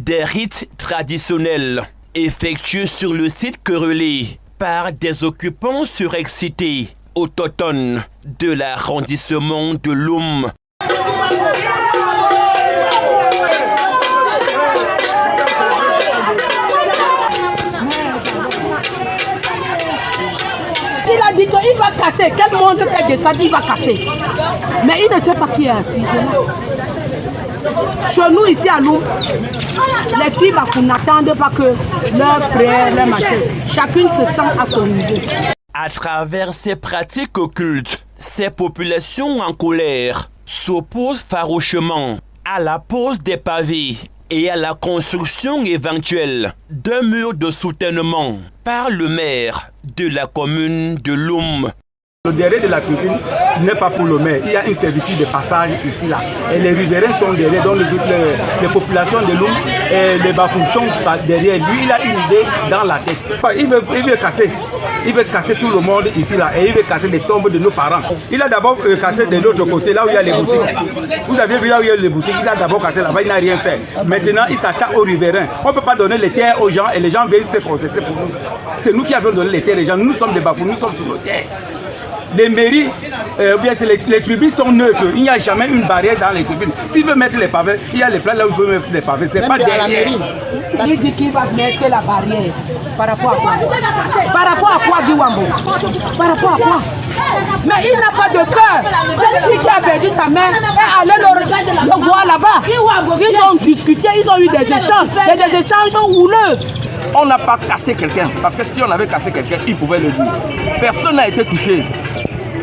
Des rites traditionnels effectués sur le site querellé par des occupants surexcités autochtones de l'arrondissement de Loum. Il a dit qu'il va casser. Quelle montre qu'elle descend, il va casser. Mais il ne sait pas qui est assis. Chez nous, ici à Loum, les filles n'attendent pas que leurs frères, leurs machins. Chacune se sent à son niveau. À travers ces pratiques occultes, ces populations en colère s'opposent farouchement à la pose des pavés et à la construction éventuelle d'un mur de soutènement par le maire de la commune de Loum. Le derrière de la tribune n'est pas pour le maire. Il y a une servitude de passage ici là. Et les riverains sont derrière, donc les populations de Loum et les Bafounes sont derrière. Lui, il a une idée dans la tête. Il veut casser. Il veut casser tout le monde ici là. Et il veut casser les tombes de nos parents. Il a d'abord cassé de l'autre côté, là où il y a les boutiques. Vous avez vu là où il y a les boutiques, il a d'abord cassé là-bas, il n'a rien fait. Maintenant, il s'attaque aux riverains. On ne peut pas donner les terres aux gens et les gens viennent se protester pour nous. C'est nous qui avons donné les terres aux gens. Nous sommes des Bafounes, nous sommes sur nos terres. Les mairies, bien les tribunes sont neutres. Il n'y a jamais une barrière dans les tribunes. S'il veut mettre les pavés, il y a les plans là où il peut mettre les pavés. C'est pas derrière. Il dit qu'il va mettre la barrière. Par rapport à quoi? Par rapport à quoi, Diwambo? Par rapport à quoi? Mais il n'a pas de cœur. Cette fille qui a perdu sa mère est allée le voir là-bas. Ils ont discuté, ils ont eu des échanges houleux. On n'a pas cassé quelqu'un, parce que si on avait cassé quelqu'un, il pouvait le dire. Personne n'a été touché.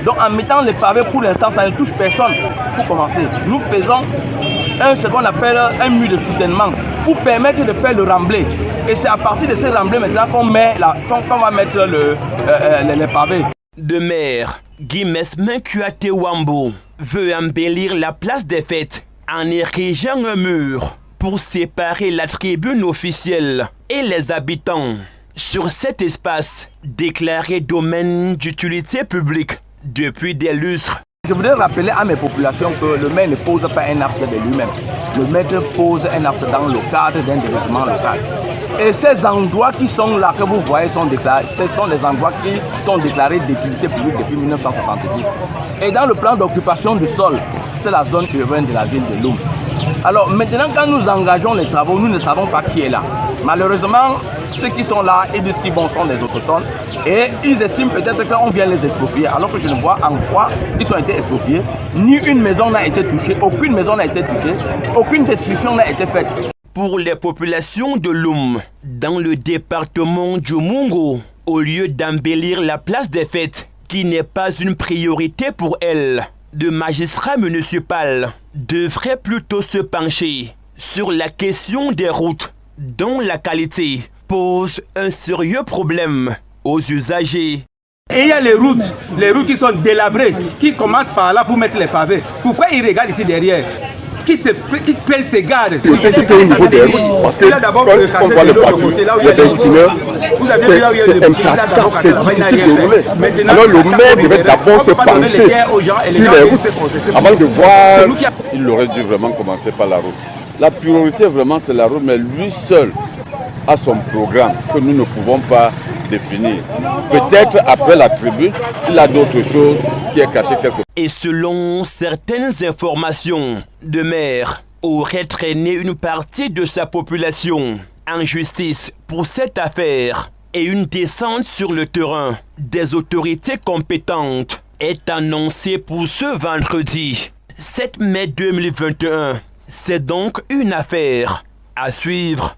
Donc en mettant les pavés, pour l'instant, ça ne touche personne. Pour commencer, nous faisons ce qu'on appelle un mur de soutènement pour permettre de faire le remblai. Et c'est à partir de ce remblai maintenant qu'on va mettre les pavés. De maire, Guy Mesmin Kuate Wambo veut embellir la place des fêtes en érigeant un mur pour séparer la tribune officielle et les habitants. Sur cet espace, déclaré domaine d'utilité publique depuis des lustres. Je voudrais rappeler à mes populations que le maire ne pose pas un acte de lui-même. Le maire pose un acte dans le cadre d'un développement local. Et ces endroits qui sont là, que vous voyez, sont déclarés, ce sont les endroits qui sont déclarés d'utilité publique depuis 1970. Et dans le plan d'occupation du sol, c'est la zone urbaine de la ville de Loum. Alors maintenant, quand nous engageons les travaux, nous ne savons pas qui est là. Malheureusement, ceux qui sont là, ils disent qu'ils sont des autochtones et ils estiment peut-être qu'on vient les exproprier, alors que je ne vois en quoi ils ont été expropriés. Ni une maison n'a été touchée, aucune maison n'a été touchée, aucune destruction n'a été faite. Pour les populations de Loum, dans le département du Mungo, au lieu d'embellir la place des fêtes, qui n'est pas une priorité pour elles, le magistrat municipal devrait plutôt se pencher sur la question des routes, dont la qualité pose un sérieux problème aux usagers. Et il y a les routes qui sont délabrées, qui commencent par là pour mettre les pavés. Pourquoi ils regardent ici derrière? Qui prennent ses gardes? C'est au niveau des routes, parce que quand on voit le parti, les véhiculeurs, c'est impraticable, c'est difficile de rouler. Alors le maire devait d'abord se pencher sur les routes avant de voir. Il aurait dû vraiment commencer par la route. La priorité vraiment c'est la route, mais lui seul a son programme que nous ne pouvons pas définir. Peut-être après la tribune, il a d'autres choses qui est caché quelque part. Et selon certaines informations, le maire aurait traîné une partie de sa population en justice pour cette affaire et une descente sur le terrain des autorités compétentes est annoncée pour ce vendredi 7 mai 2021. C'est donc une affaire à suivre.